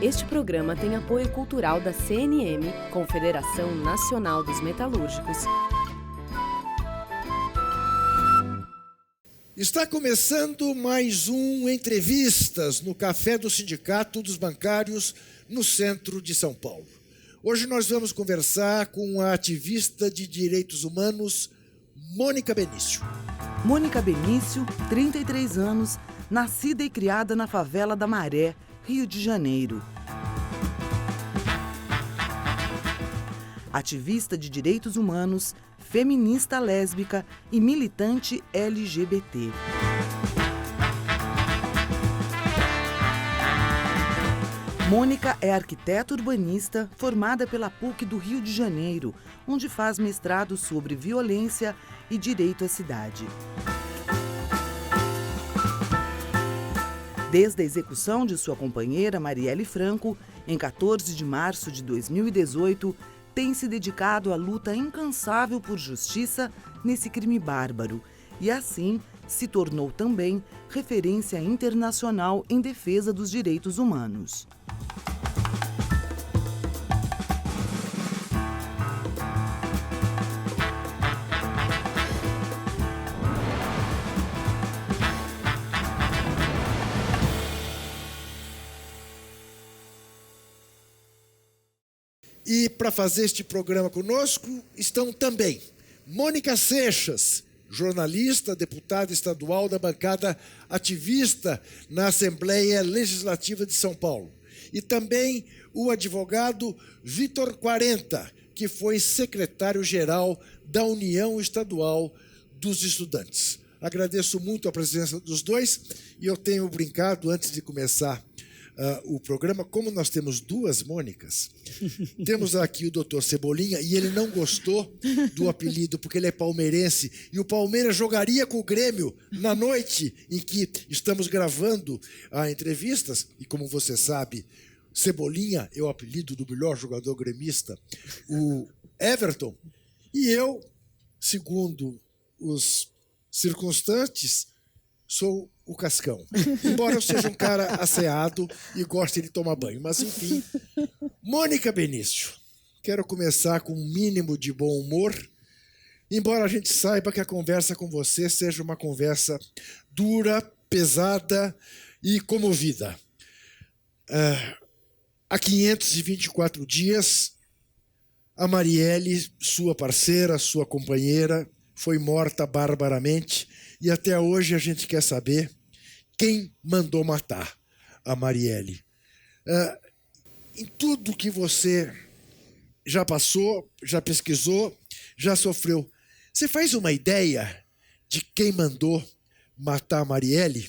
Este programa tem apoio cultural da CNM, Confederação Nacional dos Metalúrgicos. Está começando mais um Entrevistas no Café do Sindicato dos Bancários, no centro de São Paulo. Hoje nós vamos conversar com a ativista de direitos humanos, Mônica Benício. Mônica Benício, 33 anos, nascida e criada na favela da Maré, Rio de Janeiro. Ativista de direitos humanos, feminista lésbica e militante LGBT. Mônica é arquiteta urbanista formada pela PUC do Rio de Janeiro, onde faz mestrado sobre violência e direito à cidade. Desde a execução de sua companheira Marielle Franco, em 14 de março de 2018, tem se dedicado à luta incansável por justiça nesse crime bárbaro e, assim, se tornou também referência internacional em defesa dos direitos humanos. E para fazer este programa conosco estão também Mônica Seixas, jornalista, deputada estadual da bancada ativista na Assembleia Legislativa de São Paulo. E também o advogado Vitor Quarenta, que foi secretário-geral da União Estadual dos Estudantes. Agradeço muito a presença dos dois e eu tenho brincado antes de começar o programa, como nós temos duas Mônicas, temos aqui o doutor Cebolinha, e ele não gostou do apelido, porque ele é palmeirense, e o Palmeiras jogaria com o Grêmio na noite em que estamos gravando entrevistas, e como você sabe, Cebolinha é o apelido do melhor jogador gremista, o Everton, e eu, segundo os circunstantes, sou o Cascão. Embora eu seja um cara asseado e goste de tomar banho. Mas, enfim. Mônica Benício. Quero começar com um mínimo de bom humor, embora a gente saiba que a conversa com você seja uma conversa dura, pesada e comovida. Há 524 dias, a Marielle, sua parceira, sua companheira, foi morta barbaramente. E até hoje a gente quer saber quem mandou matar a Marielle. Em tudo que você já passou, já pesquisou, já sofreu, você faz uma ideia de quem mandou matar a Marielle?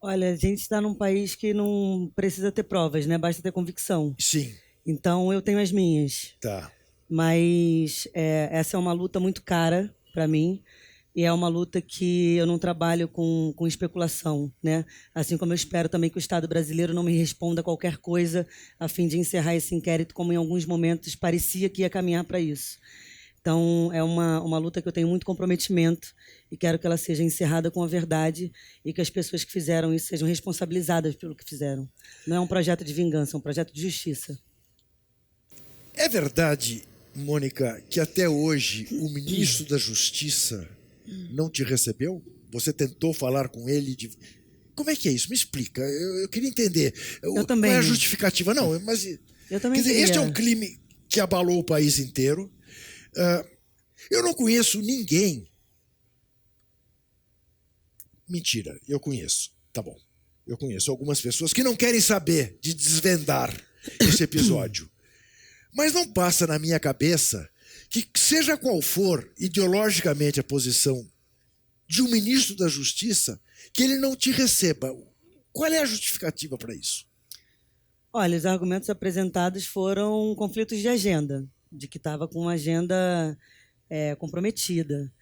Olha, a gente está num país que não precisa ter provas, né? Basta ter convicção. Sim. Então eu tenho as minhas. Tá. Mas essa é uma luta muito cara para mim. E é uma luta que eu não trabalho com especulação, né? Assim como eu espero também que o Estado brasileiro não me responda qualquer coisa a fim de encerrar esse inquérito, como em alguns momentos parecia que ia caminhar para isso. Então, é uma luta que eu tenho muito comprometimento e quero que ela seja encerrada com a verdade e que as pessoas que fizeram isso sejam responsabilizadas pelo que fizeram. Não é um projeto de vingança, é um projeto de justiça. É verdade, Mônica, que até hoje o ministro da Justiça não te recebeu? Você tentou falar com ele? Como é que é isso? Me explica. Eu queria entender. Também. Qual é a justificativa? Não, mas... Eu também quer dizer, este é um crime que abalou o país inteiro. Eu não conheço ninguém... Mentira, eu conheço. Tá bom. Eu conheço algumas pessoas que não querem saber de desvendar esse episódio. Mas não passa na minha cabeça que, seja qual for ideologicamente a posição de um ministro da Justiça, que ele não te receba. Qual é a justificativa para isso? Olha, os argumentos apresentados foram conflitos de agenda, de que estava com uma agenda comprometida.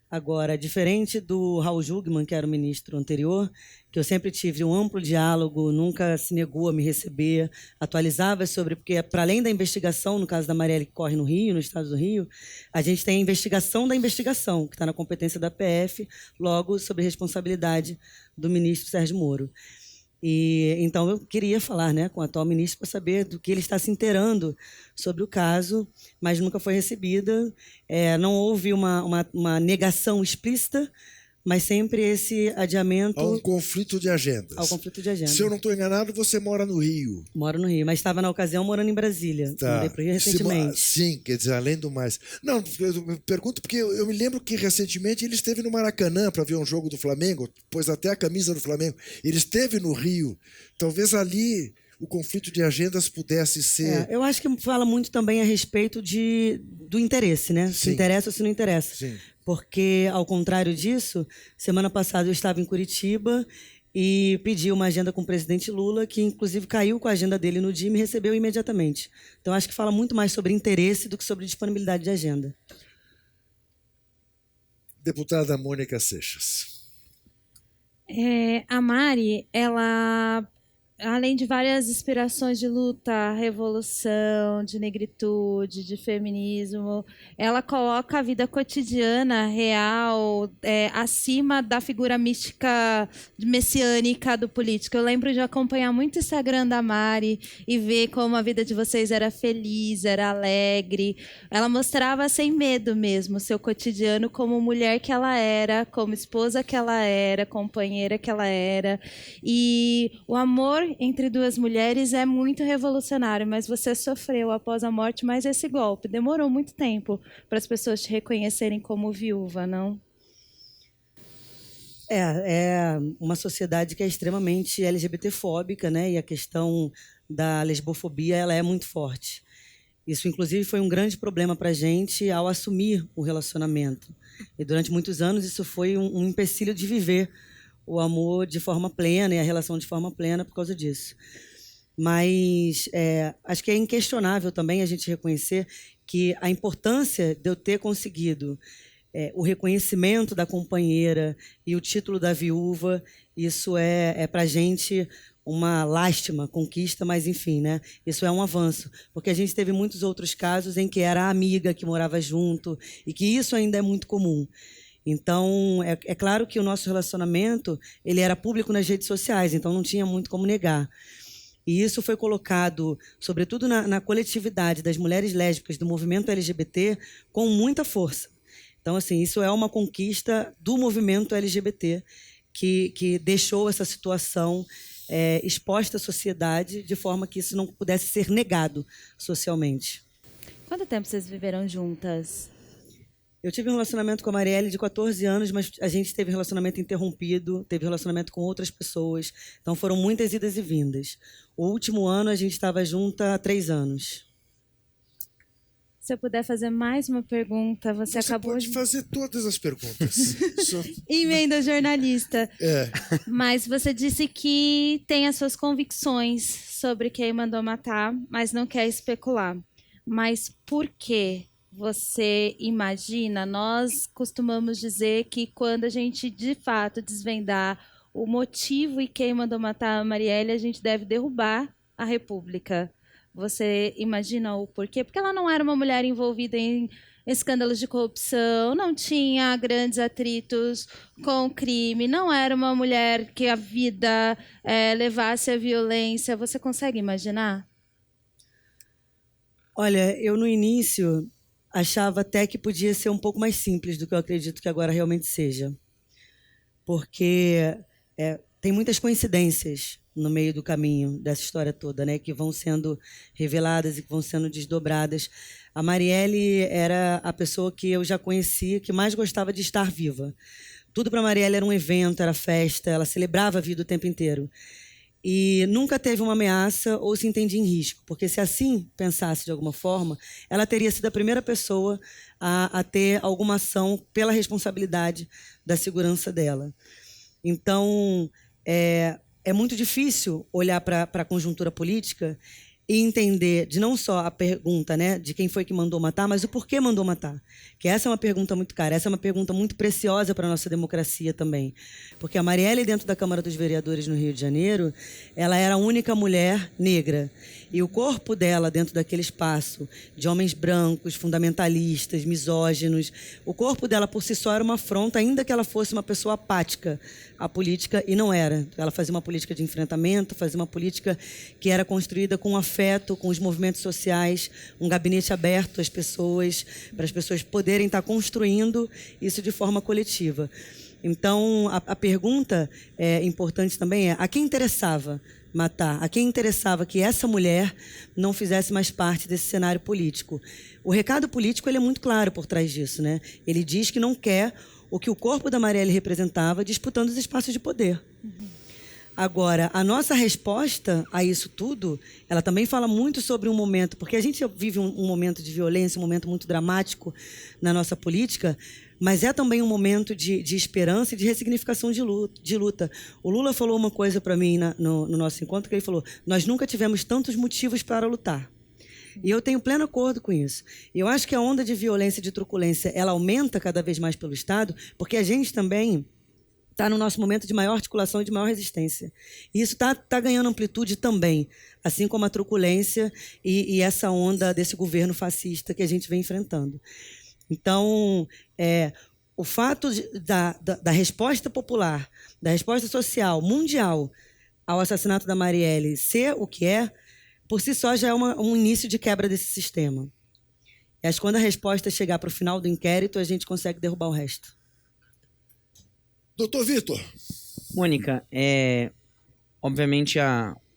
Agora, diferente do Raul Jungmann, que era o ministro anterior, que eu sempre tive um amplo diálogo, nunca se negou a me receber, atualizava sobre... Porque, para além da investigação, no caso da Marielle, que corre no Rio, no estado do Rio, a gente tem a investigação da investigação, que está na competência da PF, logo, sob responsabilidade do ministro Sérgio Moro. E então eu queria falar, né, com o atual ministro para saber do que ele está se inteirando sobre o caso, mas nunca foi recebida. Não houve uma negação explícita, mas sempre esse adiamento. Há um conflito de agendas. Ao conflito de agenda. Se eu não estou enganado, você mora no Rio. Moro no Rio, mas estava na ocasião morando em Brasília. Tá. Mudei para o Rio recentemente. Sim, quer dizer, além do mais. Não, eu pergunto porque eu me lembro que recentemente ele esteve no Maracanã para ver um jogo do Flamengo, pôs até a camisa do Flamengo. Ele esteve no Rio. Talvez ali o conflito de agendas pudesse ser... Eu acho que fala muito também a respeito do interesse, né? Sim. Se interessa ou se não interessa. Sim. Porque, ao contrário disso, semana passada eu estava em Curitiba e pedi uma agenda com o presidente Lula, que inclusive caiu com a agenda dele no dia e me recebeu imediatamente. Então, acho que fala muito mais sobre interesse do que sobre disponibilidade de agenda. Deputada Mônica Seixas. A Mari, ela, além de várias inspirações de luta, revolução, de negritude, de feminismo, ela coloca a vida cotidiana, real, acima da figura mística messiânica do político. Eu lembro de acompanhar muito o Instagram da Mari e ver como a vida de vocês era feliz, era alegre. Ela mostrava sem medo mesmo o seu cotidiano como mulher que ela era, como esposa que ela era, companheira que ela era. E o amor entre duas mulheres é muito revolucionário, mas você sofreu após a morte mais esse golpe. Demorou muito tempo para as pessoas te reconhecerem como viúva, não? É uma sociedade que é extremamente LGBTfóbica, né? E a questão da lesbofobia ela é muito forte. Isso, inclusive, foi um grande problema para a gente ao assumir o relacionamento. E durante muitos anos isso foi um empecilho de viver o amor de forma plena e a relação de forma plena por causa disso. Mas acho que é inquestionável também a gente reconhecer que a importância de eu ter conseguido o reconhecimento da companheira e o título da viúva, isso é para a gente uma lástima, conquista, mas enfim, né? Isso é um avanço, porque a gente teve muitos outros casos em que era a amiga que morava junto e que isso ainda é muito comum. Então, é claro que o nosso relacionamento ele era público nas redes sociais, então não tinha muito como negar. E isso foi colocado, sobretudo na coletividade das mulheres lésbicas do movimento LGBT, com muita força. Então, assim, isso é uma conquista do movimento LGBT que deixou essa situação exposta à sociedade de forma que isso não pudesse ser negado socialmente. Quanto tempo vocês viveram juntas? Eu tive um relacionamento com a Marielle de 14 anos, mas a gente teve relacionamento interrompido, teve relacionamento com outras pessoas. Então, foram muitas idas e vindas. O último ano, a gente estava junta há 3 anos. Se eu puder fazer mais uma pergunta, você acabou pode fazer todas as perguntas. Emenda jornalista. Mas você disse que tem as suas convicções sobre quem mandou matar, mas não quer especular. Mas por quê? Você imagina, nós costumamos dizer que quando a gente de fato desvendar o motivo e quem mandou matar a Marielle, a gente deve derrubar a República. Você imagina o porquê? Porque ela não era uma mulher envolvida em escândalos de corrupção, não tinha grandes atritos com o crime, não era uma mulher que a vida levasse à violência. Você consegue imaginar? Olha, eu no início achava até que podia ser um pouco mais simples do que eu acredito que agora realmente seja. Porque tem muitas coincidências no meio do caminho dessa história toda, né, que vão sendo reveladas e que vão sendo desdobradas. A Marielle era a pessoa que eu já conhecia, que mais gostava de estar viva. Tudo para a Marielle era um evento, era festa, ela celebrava a vida o tempo inteiro. E nunca teve uma ameaça ou se entendia em risco, porque se assim pensasse de alguma forma, ela teria sido a primeira pessoa a ter alguma ação pela responsabilidade da segurança dela. Então, é muito difícil olhar para a conjuntura política e entender de não só a pergunta, né, de quem foi que mandou matar, mas o porquê mandou matar. Que essa é uma pergunta muito cara, essa é uma pergunta muito preciosa para a nossa democracia também. Porque a Marielle, dentro da Câmara dos Vereadores no Rio de Janeiro, ela era a única mulher negra. E o corpo dela, dentro daquele espaço de homens brancos, fundamentalistas, misóginos, o corpo dela por si só era uma afronta, ainda que ela fosse uma pessoa apática à política, e não era. Ela fazia uma política de enfrentamento, fazia uma política que era construída com afeto, com os movimentos sociais, um gabinete aberto às pessoas, para as pessoas poderem estar construindo isso de forma coletiva. Então, a pergunta importante também é: a quem interessava matar? A quem interessava que essa mulher não fizesse mais parte desse cenário político? O recado político ele é muito claro por trás disso, né? Ele diz que não quer o que o corpo da Marielle representava disputando os espaços de poder. Agora, a nossa resposta a isso tudo, ela também fala muito sobre um momento, porque a gente vive um momento de violência, um momento muito dramático na nossa política, mas é também um momento de esperança e de ressignificação de luta. O Lula falou uma coisa para mim no nosso encontro, que ele falou: nós nunca tivemos tantos motivos para lutar. E eu tenho pleno acordo com isso. E eu acho que a onda de violência e de truculência, ela aumenta cada vez mais pelo Estado, porque a gente também está no nosso momento de maior articulação e de maior resistência. E isso está ganhando amplitude também, assim como a truculência e essa onda desse governo fascista que a gente vem enfrentando. Então, o fato da resposta popular, da resposta social, mundial, ao assassinato da Marielle ser o que é, por si só já é um início de quebra desse sistema. E acho que quando a resposta chegar para o final do inquérito, a gente consegue derrubar o resto. Doutor Vitor. Mônica, obviamente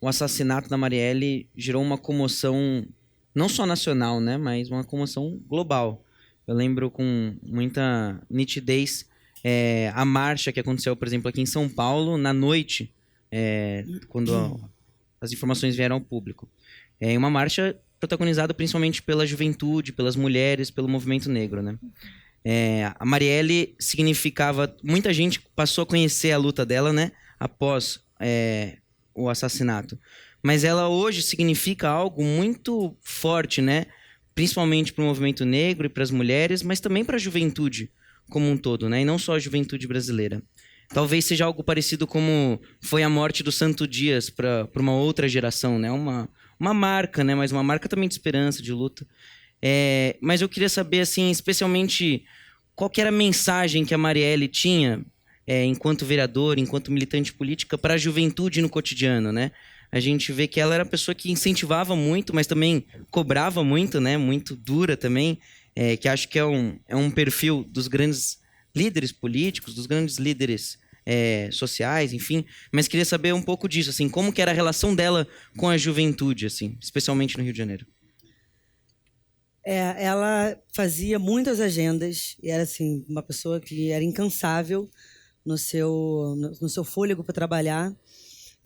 o assassinato da Marielle gerou uma comoção não só nacional, né, mas uma comoção global. Eu lembro com muita nitidez a marcha que aconteceu, por exemplo, aqui em São Paulo, na noite, quando as informações vieram ao público. Uma marcha protagonizada principalmente pela juventude, pelas mulheres, pelo movimento negro, né? A Marielle significava... Muita gente passou a conhecer a luta dela, né, após o assassinato. Mas ela hoje significa algo muito forte, né? Principalmente para o movimento negro e para as mulheres, mas também para a juventude como um todo, né? E não só a juventude brasileira. Talvez seja algo parecido como foi a morte do Santo Dias para uma outra geração, né? Uma marca, né? Mas uma marca também de esperança, de luta. Mas eu queria saber, assim, especialmente, qual que era a mensagem que a Marielle tinha, enquanto vereadora, enquanto militante política, para a juventude no cotidiano, né? A gente vê que ela era uma pessoa que incentivava muito, mas também cobrava muito, né? Muito dura também, que acho que é um perfil dos grandes líderes políticos, dos grandes líderes sociais, enfim. Mas queria saber um pouco disso, assim, como que era a relação dela com a juventude, assim, especialmente no Rio de Janeiro. Ela fazia muitas agendas e era assim, uma pessoa que era incansável no seu fôlego para trabalhar.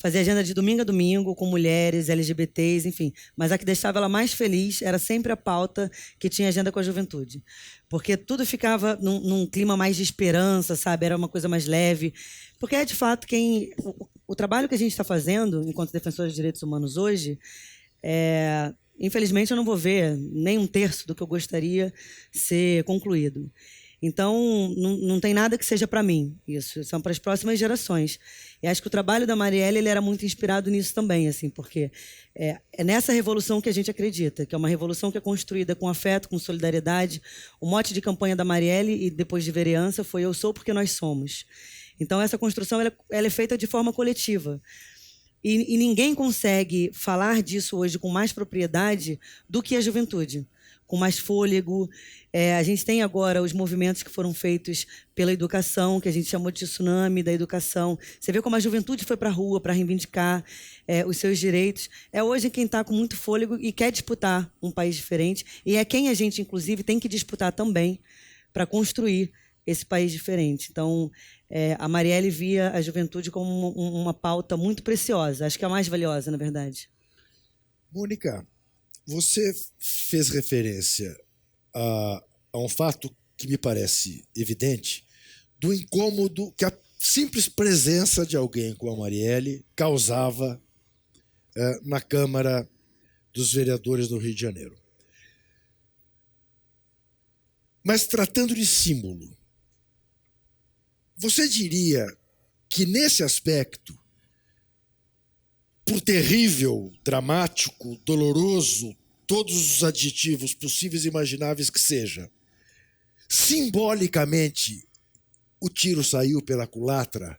Fazia agenda de domingo a domingo com mulheres, LGBTs, enfim. Mas a que deixava ela mais feliz era sempre a pauta que tinha agenda com a juventude. Porque tudo ficava num clima mais de esperança, sabe? Era uma coisa mais leve. Porque de fato, o trabalho que a gente está fazendo enquanto defensores de direitos humanos hoje, infelizmente eu não vou ver nem 1/3 do que eu gostaria ser concluído. Então, não tem nada que seja para mim, isso. São para as próximas gerações. E acho que o trabalho da Marielle ele era muito inspirado nisso também, assim, porque é nessa revolução que a gente acredita, que é uma revolução que é construída com afeto, com solidariedade. O mote de campanha da Marielle e depois de vereança foi "Eu sou porque nós somos". Então, essa construção ela é feita de forma coletiva. E ninguém consegue falar disso hoje com mais propriedade do que a juventude, com mais fôlego. A gente tem agora os movimentos que foram feitos pela educação, que a gente chamou de tsunami da educação. Você vê como a juventude foi para a rua para reivindicar os seus direitos. É hoje quem está com muito fôlego e quer disputar um país diferente. E é quem a gente, inclusive, tem que disputar também para construir esse país diferente. Então, a Marielle via a juventude como uma pauta muito preciosa. Acho que é a mais valiosa, na verdade. Mônica, você fez referência a um fato que me parece evidente, do incômodo que a simples presença de alguém como a Marielle causava na Câmara dos Vereadores do Rio de Janeiro. Mas tratando de símbolo, você diria que nesse aspecto, por terrível, dramático, doloroso, todos os adjetivos possíveis e imagináveis que seja. Simbolicamente, o tiro saiu pela culatra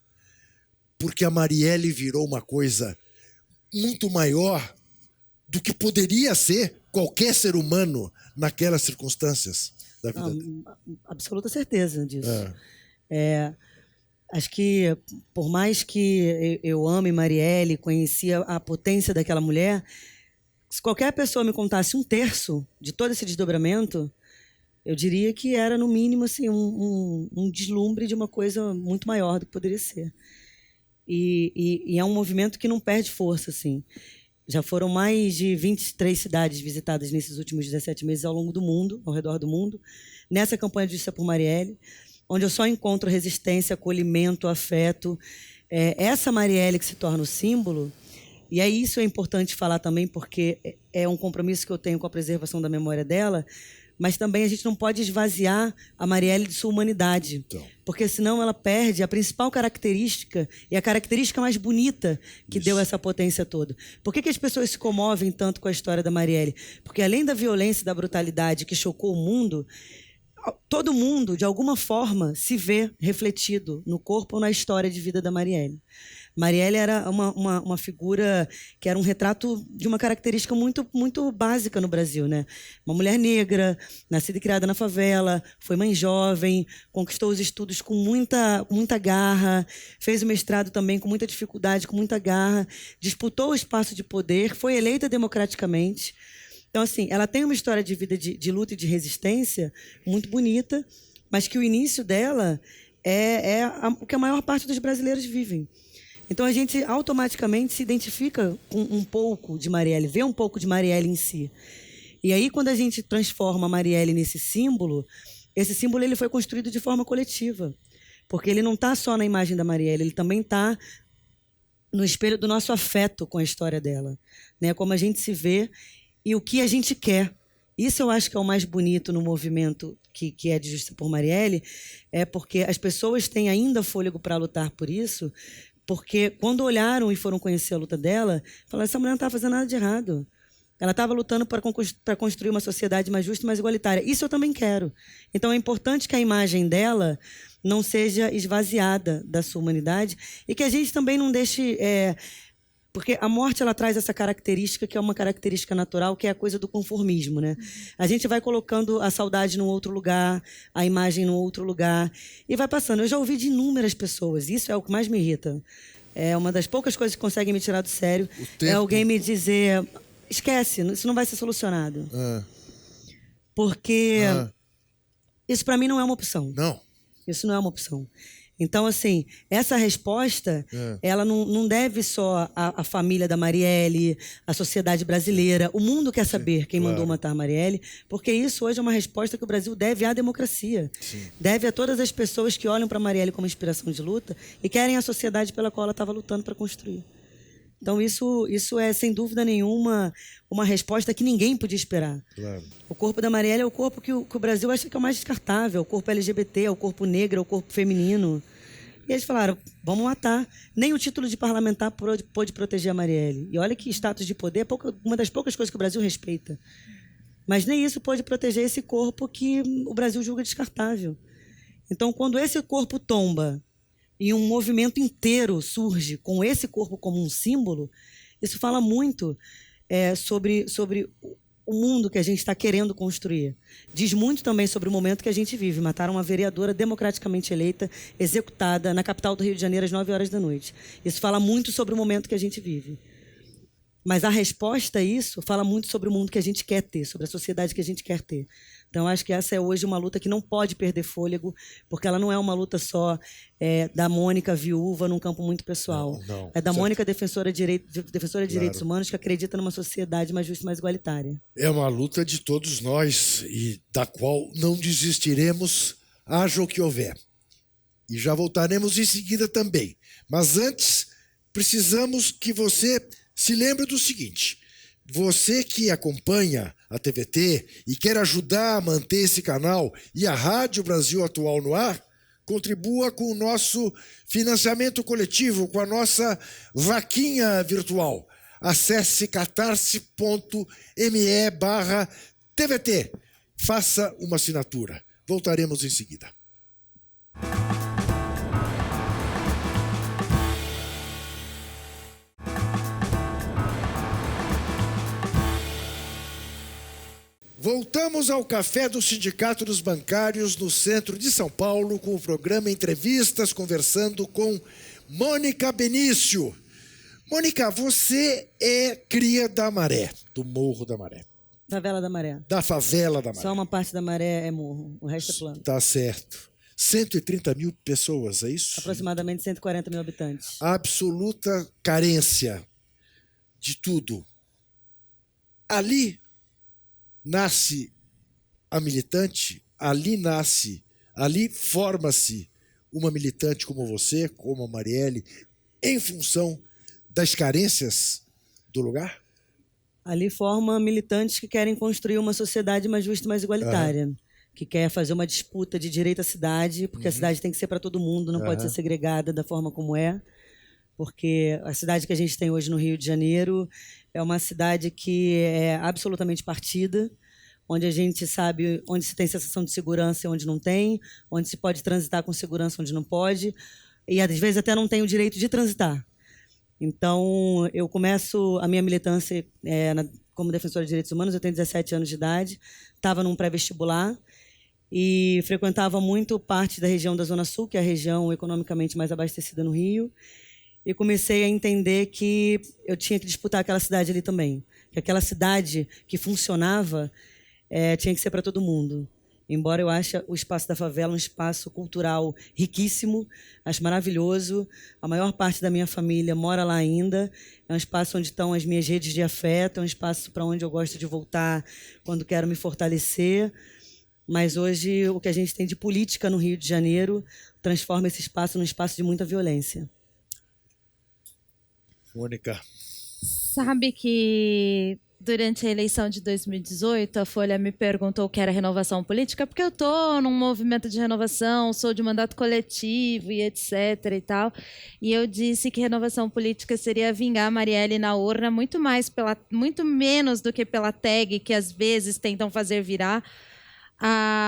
porque a Marielle virou uma coisa muito maior do que poderia ser qualquer ser humano naquelas circunstâncias da vida dele. Absoluta certeza disso. Acho que, por mais que eu ame Marielle, conhecia a potência daquela mulher, se qualquer pessoa me contasse 1/3 de todo esse desdobramento, eu diria que era, no mínimo, assim, um deslumbre de uma coisa muito maior do que poderia ser. E é um movimento que não perde força, assim. Já foram mais de 23 cidades visitadas nesses últimos 17 meses ao longo do mundo, ao redor do mundo, nessa campanha de Justiça por Marielle, onde eu só encontro resistência, acolhimento, afeto. Essa Marielle que se torna o símbolo, e isso é importante falar também, porque é um compromisso que eu tenho com a preservação da memória dela, mas também a gente não pode esvaziar a Marielle de sua humanidade, porque senão ela perde a principal característica e a característica mais bonita que deu essa potência toda. Por que as pessoas se comovem tanto com a história da Marielle? Porque além da violência e da brutalidade que chocou o mundo, todo mundo, de alguma forma, se vê refletido no corpo ou na história de vida da Marielle. Marielle era uma figura que era um retrato de uma característica muito, muito básica no Brasil, né? Uma mulher negra, nascida e criada na favela, foi mãe jovem, conquistou os estudos com muita garra, fez o mestrado também com muita dificuldade, com muita garra, disputou o espaço de poder, foi eleita democraticamente. Então, assim, ela tem uma história de vida de luta e de resistência muito bonita, mas que o início dela é o que a maior parte dos brasileiros vivem. Então, a gente automaticamente se identifica com um pouco de Marielle, vê um pouco de Marielle em si. E aí, quando a gente transforma a Marielle nesse símbolo, esse símbolo ele foi construído de forma coletiva. Porque ele não está só na imagem da Marielle, ele também está no espelho do nosso afeto com a história dela, né? Como a gente se vê e o que a gente quer. Isso eu acho que é o mais bonito no movimento que é de Justiça por Marielle, é porque as pessoas têm ainda fôlego para lutar por isso, porque quando olharam e foram conhecer a luta dela, falaram, essa mulher não estava fazendo nada de errado. Ela estava lutando para construir uma sociedade mais justa e mais igualitária. Isso eu também quero. Então é importante que a imagem dela não seja esvaziada da sua humanidade e que a gente também não deixe... Porque a morte ela traz essa característica que é uma característica natural, que é a coisa do conformismo, né? A gente vai colocando a saudade num outro lugar, a imagem num outro lugar, e vai passando. Eu já ouvi de inúmeras pessoas, isso é o que mais me irrita. É uma das poucas coisas que conseguem me tirar do sério. É alguém me dizer, esquece, isso não vai ser solucionado. Porque isso para mim não é uma opção. Não. Isso não é uma opção. Então, assim, essa resposta, ela não deve só à família da Marielle, à sociedade brasileira. O mundo quer saber quem mandou matar a Marielle, porque isso hoje é uma resposta que o Brasil deve à democracia. Deve a todas as pessoas que olham para a Marielle como inspiração de luta e querem a sociedade pela qual ela estava lutando para construir. Então, isso é, sem dúvida nenhuma, uma resposta que ninguém podia esperar. Claro. O corpo da Marielle é o corpo que o Brasil acha que é o mais descartável. O corpo LGBT, é o corpo negro, é o corpo feminino. E eles falaram, vamos matar. Nem o título de parlamentar pôde proteger a Marielle. E olha que status de poder é uma das poucas coisas que o Brasil respeita. Mas nem isso pôde proteger esse corpo que o Brasil julga descartável. Então, quando esse corpo tomba e um movimento inteiro surge com esse corpo como um símbolo, isso fala muito sobre o mundo que a gente está querendo construir. Diz muito também sobre o momento que a gente vive. Mataram uma vereadora democraticamente eleita, executada na capital do Rio de Janeiro às 9 horas da noite. Isso fala muito sobre o momento que a gente vive. Mas a resposta a isso fala muito sobre o mundo que a gente quer ter, sobre a sociedade que a gente quer ter. Então, acho que essa é hoje uma luta que não pode perder fôlego, porque ela não é uma luta só da Mônica viúva num campo muito pessoal. Não, é da certo. Mônica defensora de direitos humanos que acredita numa sociedade mais justa e mais igualitária. É uma luta de todos nós e da qual não desistiremos, haja o que houver. E já voltaremos em seguida também. Mas antes, precisamos que você se lembre do seguinte: você que acompanha a TVT e quer ajudar a manter esse canal e a Rádio Brasil Atual no ar, contribua com o nosso financiamento coletivo, com a nossa vaquinha virtual. Acesse catarse.me/TVT. Faça uma assinatura. Voltaremos em seguida. Voltamos ao Café do Sindicato dos Bancários no centro de São Paulo com o programa Entrevistas, conversando com Mônica Benício. Mônica, você é cria da Maré, do Morro da Maré. Favela da Maré. Da Favela da Maré. Só uma parte da Maré é morro, o resto é plano. Tá certo. 130 mil pessoas, é isso? Aproximadamente 140 mil habitantes. Absoluta carência de tudo. Ali nasce a militante, ali forma-se uma militante como você, como a Marielle, em função das carências do lugar? Ali forma militantes que querem construir uma sociedade mais justa e mais igualitária, que quer fazer uma disputa de direito à cidade, porque a cidade tem que ser para todo mundo, não pode ser segregada da forma como é, porque a cidade que a gente tem hoje no Rio de Janeiro é uma cidade que é absolutamente partida, onde a gente sabe onde se tem sensação de segurança e onde não tem, onde se pode transitar com segurança onde não pode, e às vezes até não tem o direito de transitar. Então, eu começo a minha militância como defensora de direitos humanos, eu tenho 17 anos de idade, estava num pré-vestibular e frequentava muito parte da região da Zona Sul, que é a região economicamente mais abastecida no Rio, e comecei a entender que eu tinha que disputar aquela cidade ali também, que aquela cidade que funcionava tinha que ser para todo mundo. Embora eu ache o espaço da favela um espaço cultural riquíssimo, acho maravilhoso. A maior parte da minha família mora lá ainda. É um espaço onde estão as minhas redes de afeto, é um espaço para onde eu gosto de voltar quando quero me fortalecer. Mas hoje o que a gente tem de política no Rio de Janeiro transforma esse espaço num espaço de muita violência. Mônica. Sabe que durante a eleição de 2018, a Folha me perguntou o que era renovação política, porque eu estou num movimento de renovação, sou de mandato coletivo e etc. e tal. E eu disse que renovação política seria vingar a Marielle na urna, muito menos do que pela tag que às vezes tentam fazer virar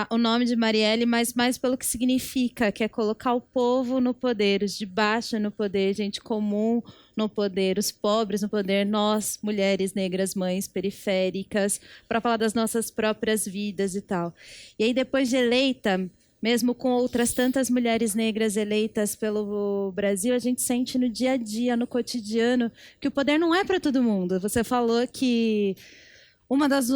o nome de Marielle, mas mais pelo que significa, que é colocar o povo no poder, os de baixo no poder, gente comum no poder, os pobres no poder, nós, mulheres negras, mães periféricas, para falar das nossas próprias vidas e tal. E aí, depois de eleita, mesmo com outras tantas mulheres negras eleitas pelo Brasil, a gente sente no dia a dia, no cotidiano, que o poder não é para todo mundo. Você falou que uma das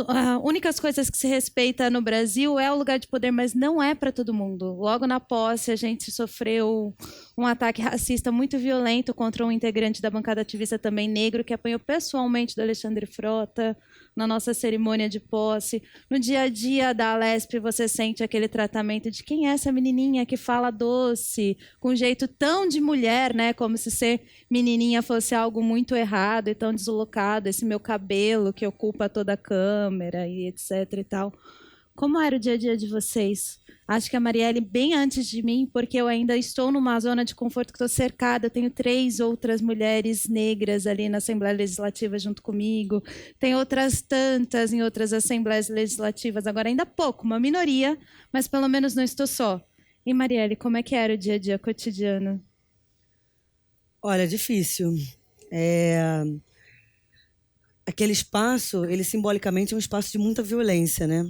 únicas coisas que se respeita no Brasil é o lugar de poder, mas não é para todo mundo. Logo na posse, a gente sofreu um ataque racista muito violento contra um integrante da bancada ativista também negro, que apanhou pessoalmente do Alexandre Frota na nossa cerimônia de posse. No dia a dia da Alesp, você sente aquele tratamento de quem é essa menininha que fala doce, com um jeito tão de mulher, né? Como se ser menininha fosse algo muito errado e tão deslocado, esse meu cabelo que ocupa toda a câmera e etc e tal. Como era o dia a dia de vocês? Acho que a Marielle, bem antes de mim, porque eu ainda estou numa zona de conforto que estou cercada, eu tenho 3 outras mulheres negras ali na Assembleia Legislativa junto comigo, tem outras tantas em outras Assembleias Legislativas, agora ainda pouco, uma minoria, mas pelo menos não estou só. E Marielle, como é que era o dia a dia cotidiano? Olha, difícil. Aquele espaço, ele simbolicamente é um espaço de muita violência, né?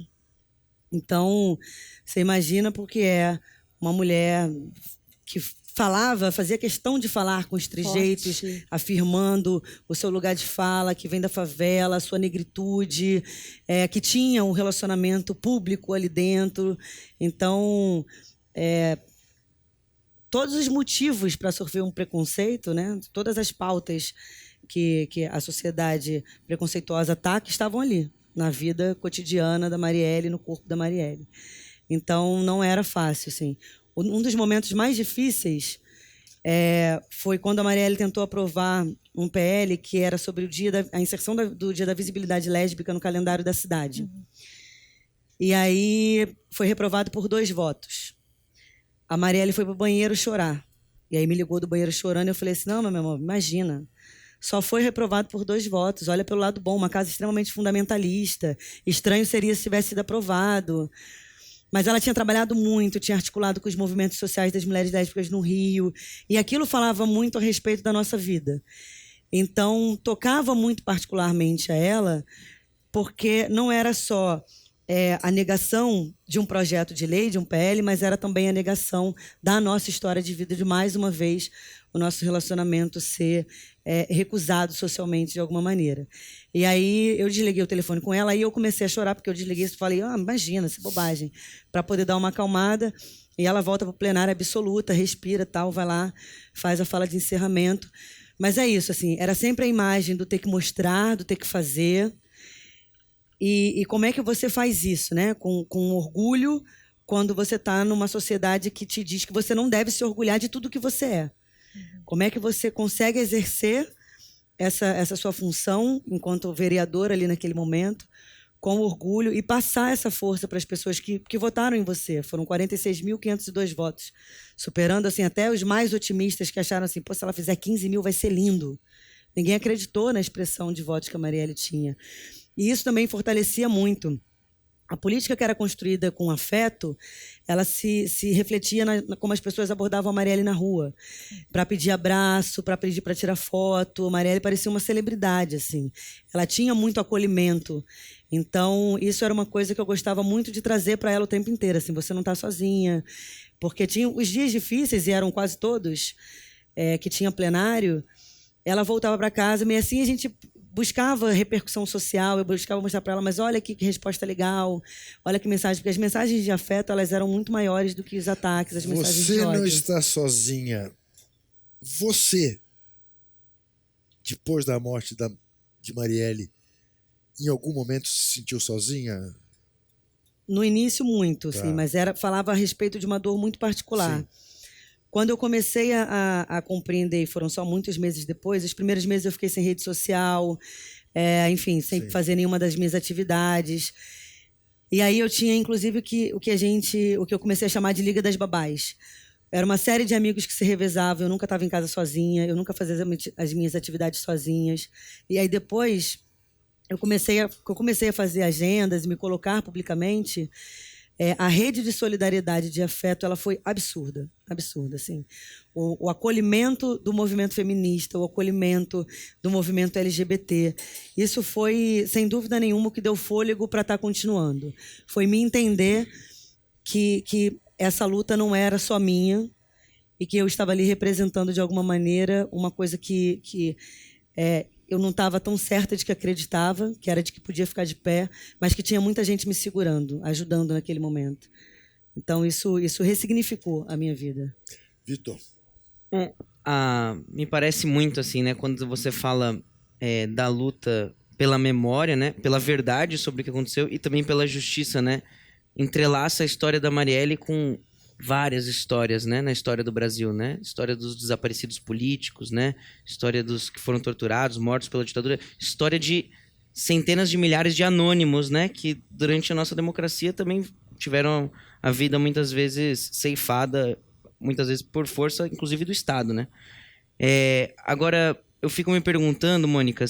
Então, você imagina porque é uma mulher que fazia questão de falar com os trejeitos, afirmando o seu lugar de fala, que vem da favela, a sua negritude, que tinha um relacionamento público ali dentro. Então, todos os motivos para sofrer um preconceito, né? Todas as pautas que a sociedade preconceituosa ataca estavam ali, na vida cotidiana da Marielle, no corpo da Marielle. Então, não era fácil, assim. Um dos momentos mais difíceis foi quando a Marielle tentou aprovar um PL que era sobre a inserção do Dia da Visibilidade Lésbica no calendário da cidade. Uhum. E aí foi reprovado por 2 votos. A Marielle foi para o banheiro chorar. E aí me ligou do banheiro chorando e eu falei assim, não, meu amor, imagina. só foi reprovado por 2 votos. Olha pelo lado bom, uma casa extremamente fundamentalista. Estranho seria se tivesse sido aprovado. Mas ela tinha trabalhado muito, tinha articulado com os movimentos sociais das mulheres lésbicas no Rio, e aquilo falava muito a respeito da nossa vida. Então, tocava muito particularmente a ela, porque não era só a negação de um projeto de lei, de um PL, mas era também a negação da nossa história de vida, de mais uma vez o nosso relacionamento ser recusado socialmente de alguma maneira. E aí eu desliguei o telefone com ela, aí eu comecei a chorar, porque eu desliguei e falei, imagina, isso é bobagem, para poder dar uma acalmada. E ela volta para o plenário absoluta, respira, tal, vai lá, faz a fala de encerramento. Mas é isso, assim, era sempre a imagem do ter que mostrar, do ter que fazer. E como é que você faz isso, né? Com orgulho, quando você está numa sociedade que te diz que você não deve se orgulhar de tudo que você é. Como é que você consegue exercer essa sua função enquanto vereadora ali naquele momento, com orgulho, e passar essa força para as pessoas que votaram em você. Foram 46.502 votos, superando assim, até os mais otimistas que acharam assim, se ela fizer 15 mil vai ser lindo. Ninguém acreditou na expressão de votos que a Marielle tinha. E isso também fortalecia muito. A política que era construída com afeto, ela se refletia como as pessoas abordavam a Marielle na rua, para pedir abraço, para pedir para tirar foto. A Marielle parecia uma celebridade, assim. Ela tinha muito acolhimento. Então, isso era uma coisa que eu gostava muito de trazer para ela o tempo inteiro. Assim, você não está sozinha. Porque tinha os dias difíceis, e eram quase todos, que tinha plenário. Ela voltava para casa, meio assim, a gente buscava repercussão social, eu buscava mostrar para ela, mas olha que resposta legal, olha que mensagem, porque as mensagens de afeto, elas eram muito maiores do que os ataques, as mensagens de ódio. Você não está sozinha. Você, depois da morte de Marielle, em algum momento se sentiu sozinha? No início, muito, Tá. sim, mas falava a respeito de uma dor muito particular. Sim. Quando eu comecei a compreender, e foram só muitos meses depois, os primeiros meses eu fiquei sem rede social, enfim, sem Sim. fazer nenhuma das minhas atividades. E aí eu tinha, inclusive, o que eu comecei a chamar de Liga das Babás. Era uma série de amigos que se revezavam, eu nunca estava em casa sozinha, eu nunca fazia as minhas atividades sozinhas. E aí depois, eu comecei a fazer agendas e me colocar publicamente. A rede de solidariedade, de afeto, ela foi absurda, assim. O acolhimento do movimento feminista, o acolhimento do movimento LGBT, isso foi, sem dúvida nenhuma, o que deu fôlego para estar continuando. Foi me entender que essa luta não era só minha e que eu estava ali representando, de alguma maneira, uma coisa que eu não estava tão certa de que acreditava, que era de que podia ficar de pé, mas que tinha muita gente me segurando, ajudando naquele momento. Então, isso ressignificou a minha vida. Vitor. Me parece muito assim, né? Quando você fala da luta pela memória, né? Pela verdade sobre o que aconteceu e também pela justiça, né? Entrelaça a história da Marielle com várias histórias, né, na história do Brasil, né? História dos desaparecidos políticos, né? História dos que foram torturados, mortos pela ditadura, história de centenas de milhares de anônimos, né, que durante a nossa democracia também tiveram a vida muitas vezes ceifada, muitas vezes por força, inclusive do Estado, né? Agora eu fico me perguntando, Mônica,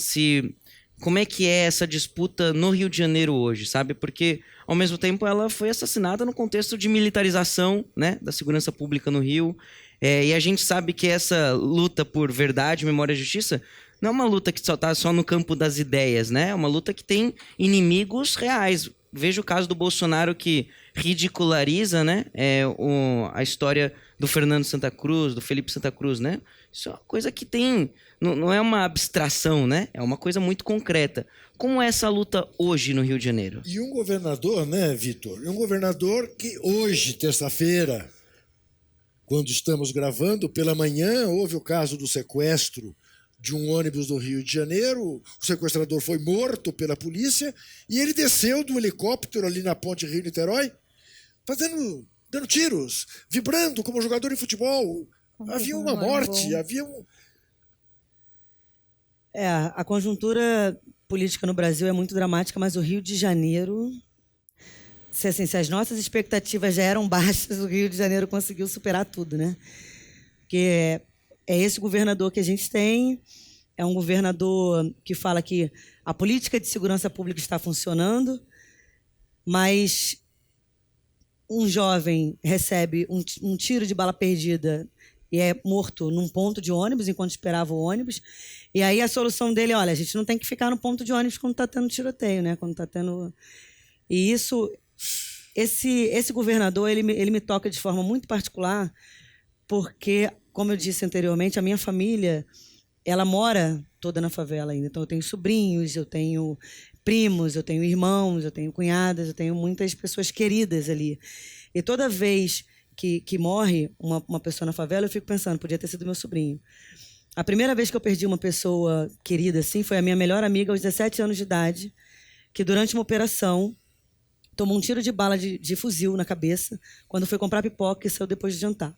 como é que é essa disputa no Rio de Janeiro hoje, sabe? Porque, ao mesmo tempo, ela foi assassinada no contexto de militarização, né, da segurança pública no Rio. E a gente sabe que essa luta por verdade, memória e justiça não é uma luta que está só no campo das ideias, né? É uma luta que tem inimigos reais. Veja o caso do Bolsonaro, que ridiculariza, né, a história do Fernando Santa Cruz, do Felipe Santa Cruz, né? Isso é uma coisa que tem... Não é uma abstração, né? É uma coisa muito concreta. Como é essa luta hoje no Rio de Janeiro? E um governador, né, Vitor? Um governador que hoje, terça-feira, quando estamos gravando, pela manhã, houve o caso do sequestro de um ônibus do Rio de Janeiro. O sequestrador foi morto pela polícia e ele desceu do helicóptero ali na ponte Rio-Niterói, dando tiros, vibrando como jogador de futebol. Havia uma morte, havia um... A conjuntura política no Brasil é muito dramática, mas o Rio de Janeiro... Se as nossas expectativas já eram baixas, o Rio de Janeiro conseguiu superar tudo, né? Porque é esse governador que a gente tem, é um governador que fala que a política de segurança pública está funcionando, mas um jovem recebe um tiro de bala perdida e é morto num ponto de ônibus enquanto esperava o ônibus. E aí a solução dele é, olha, a gente não tem que ficar no ponto de ônibus quando está tendo tiroteio, né? Quando está tendo... E isso, esse governador, ele me toca de forma muito particular, porque, como eu disse anteriormente, a minha família, ela mora toda na favela ainda. Então eu tenho sobrinhos, eu tenho primos, eu tenho irmãos, eu tenho cunhadas, eu tenho muitas pessoas queridas ali. E toda vez que morre uma pessoa na favela, eu fico pensando, podia ter sido meu sobrinho. A primeira vez que eu perdi uma pessoa querida assim foi a minha melhor amiga aos 17 anos de idade, que durante uma operação tomou um tiro de bala de fuzil na cabeça quando foi comprar pipoca e saiu depois de jantar.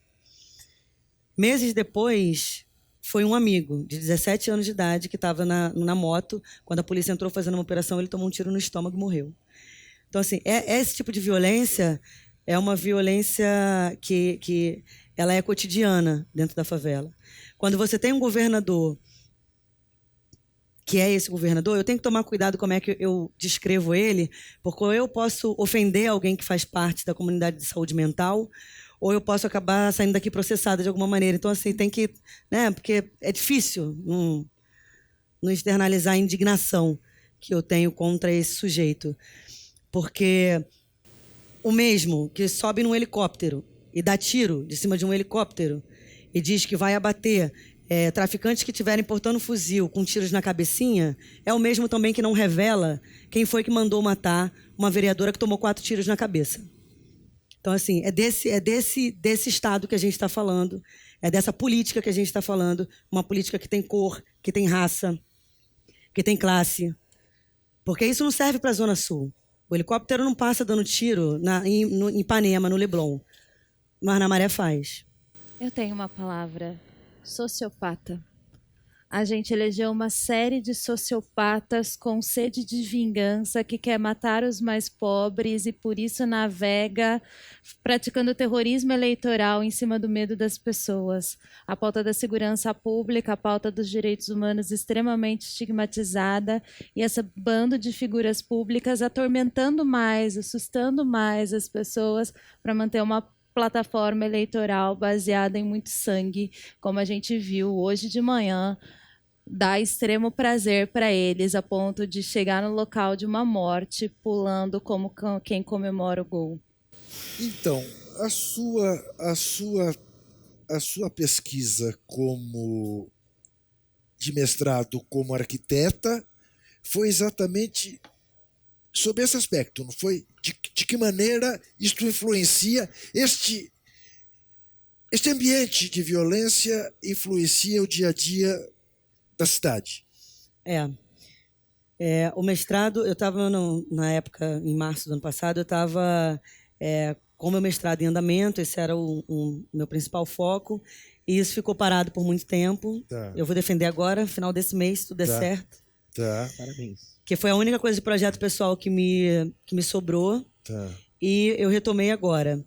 Meses depois, foi um amigo de 17 anos de idade que estava na moto. Quando a polícia entrou fazendo uma operação, ele tomou um tiro no estômago e morreu. Então, assim, esse tipo de violência é uma violência que ela é cotidiana dentro da favela. Quando você tem um governador que é esse governador, eu tenho que tomar cuidado como é que eu descrevo ele, porque eu posso ofender alguém que faz parte da comunidade de saúde mental, ou eu posso acabar saindo daqui processada de alguma maneira. Então, assim, tem que... né, porque é difícil não externalizar a indignação que eu tenho contra esse sujeito. Porque o mesmo que sobe num helicóptero e dá tiro de cima de um helicóptero e diz que vai abater traficantes que estiverem portando fuzil com tiros na cabecinha, é o mesmo também que não revela quem foi que mandou matar uma vereadora que tomou 4 tiros na cabeça. Então, assim, é desse Estado que a gente está falando, é dessa política que a gente está falando, uma política que tem cor, que tem raça, que tem classe. Porque isso não serve para a Zona Sul. O helicóptero não passa dando tiro em Ipanema, no Leblon, mas na Maré faz. Eu tenho uma palavra: sociopata. A gente elegeu uma série de sociopatas com sede de vingança que quer matar os mais pobres e por isso navega praticando terrorismo eleitoral em cima do medo das pessoas. A pauta da segurança pública, a pauta dos direitos humanos extremamente estigmatizada e esse bando de figuras públicas atormentando mais, assustando mais as pessoas para manter uma plataforma eleitoral baseada em muito sangue, como a gente viu hoje de manhã, dá extremo prazer para eles, a ponto de chegar no local de uma morte, pulando como quem comemora o gol. Então, a sua pesquisa de mestrado como arquiteta foi exatamente sobre esse aspecto, não foi? De que maneira isto influencia, este ambiente de violência influencia o dia a dia da cidade? O mestrado, eu estava na época, em março do ano passado, eu estava com o meu mestrado em andamento, esse era o meu principal foco, e isso ficou parado por muito tempo. Tá. Eu vou defender agora, no final desse mês, se tudo der certo. Tá. Parabéns. Que foi a única coisa de projeto pessoal que me sobrou. Tá. E eu retomei agora.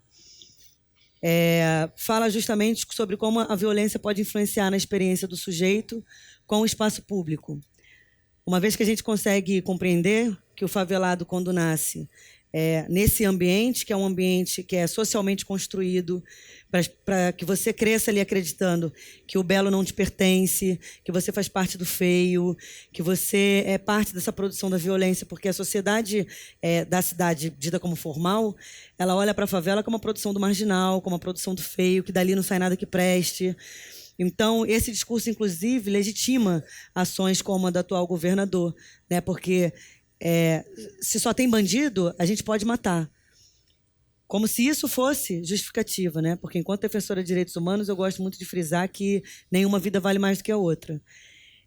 Fala justamente sobre como a violência pode influenciar na experiência do sujeito com o espaço público. Uma vez que a gente consegue compreender que o favelado, quando nasce nesse ambiente, que é um ambiente que é socialmente construído, para que você cresça ali acreditando que o belo não te pertence, que você faz parte do feio, que você é parte dessa produção da violência, porque a sociedade da cidade, dita como formal, ela olha para a favela como a produção do marginal, como a produção do feio, que dali não sai nada que preste. Então, esse discurso, inclusive, legitima ações como a do atual governador, né? Porque se só tem bandido, a gente pode matar. Como se isso fosse justificativa, né? Porque enquanto defensora de direitos humanos, eu gosto muito de frisar que nenhuma vida vale mais do que a outra.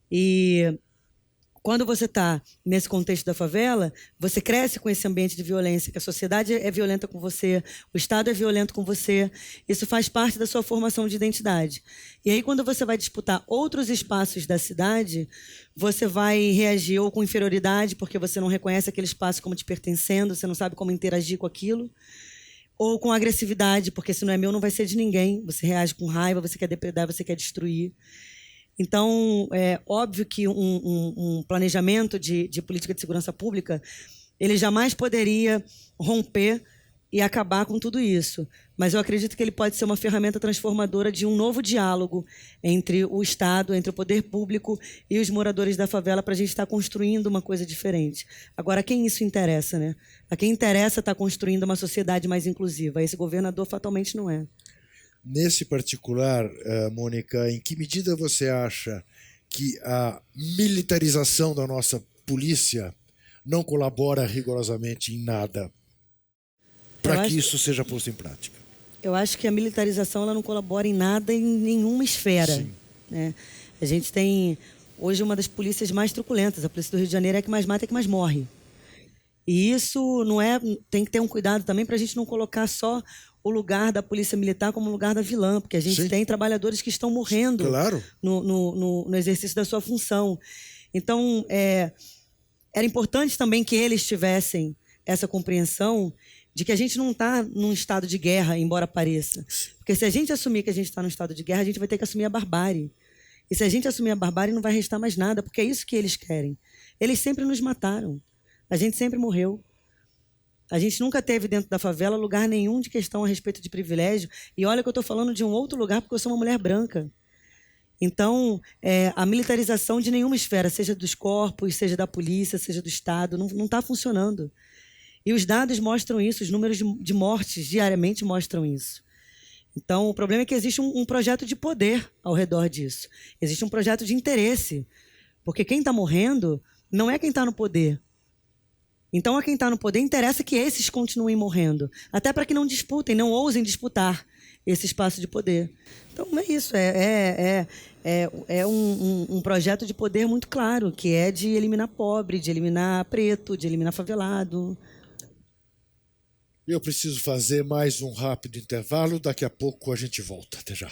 E quando você está nesse contexto da favela, você cresce com esse ambiente de violência, que a sociedade é violenta com você, o Estado é violento com você, isso faz parte da sua formação de identidade. E aí, quando você vai disputar outros espaços da cidade, você vai reagir ou com inferioridade, porque você não reconhece aquele espaço como te pertencendo, você não sabe como interagir com aquilo, ou com agressividade, porque se não é meu, não vai ser de ninguém, você reage com raiva, você quer depredar, você quer destruir. Então, é óbvio que um planejamento de política de segurança pública, ele jamais poderia romper e acabar com tudo isso. Mas eu acredito que ele pode ser uma ferramenta transformadora de um novo diálogo entre o Estado, entre o poder público e os moradores da favela, para a gente estar construindo uma coisa diferente. Agora, a quem isso interessa, né? A quem interessa estar construindo uma sociedade mais inclusiva. Esse governador fatalmente não é. Nesse particular, Mônica, em que medida você acha que a militarização da nossa polícia não colabora rigorosamente em nada para que isso seja posto em prática? Eu acho que a militarização ela não colabora em nada, em nenhuma esfera. Sim. Né? A gente tem hoje uma das polícias mais truculentas. A polícia do Rio de Janeiro é a que mais mata e a que mais morre. E isso não é... Tem que ter um cuidado também para a gente não colocar só o lugar da polícia militar como lugar da vilã, porque a gente Sim. tem trabalhadores que estão morrendo Claro. no exercício da sua função. Então, era importante também que eles tivessem essa compreensão de que a gente não está num estado de guerra, embora pareça. Porque se a gente assumir que a gente está num estado de guerra, a gente vai ter que assumir a barbárie. E se a gente assumir a barbárie, não vai restar mais nada, porque é isso que eles querem. Eles sempre nos mataram. A gente sempre morreu. A gente nunca teve dentro da favela lugar nenhum de questão a respeito de privilégio. E olha que eu estou falando de um outro lugar porque eu sou uma mulher branca. Então, a militarização de nenhuma esfera, seja dos corpos, seja da polícia, seja do Estado, não está funcionando. E os dados mostram isso, os números de mortes diariamente mostram isso. Então, o problema é que existe um projeto de poder ao redor disso. Existe um projeto de interesse. Porque quem está morrendo não é quem está no poder. Então, a quem está no poder interessa que esses continuem morrendo. Até para que não disputem, não ousem disputar esse espaço de poder. Então, é isso. É um projeto de poder muito claro, que é de eliminar pobre, de eliminar preto, de eliminar favelado. Eu preciso fazer mais um rápido intervalo. Daqui a pouco a gente volta. Até já.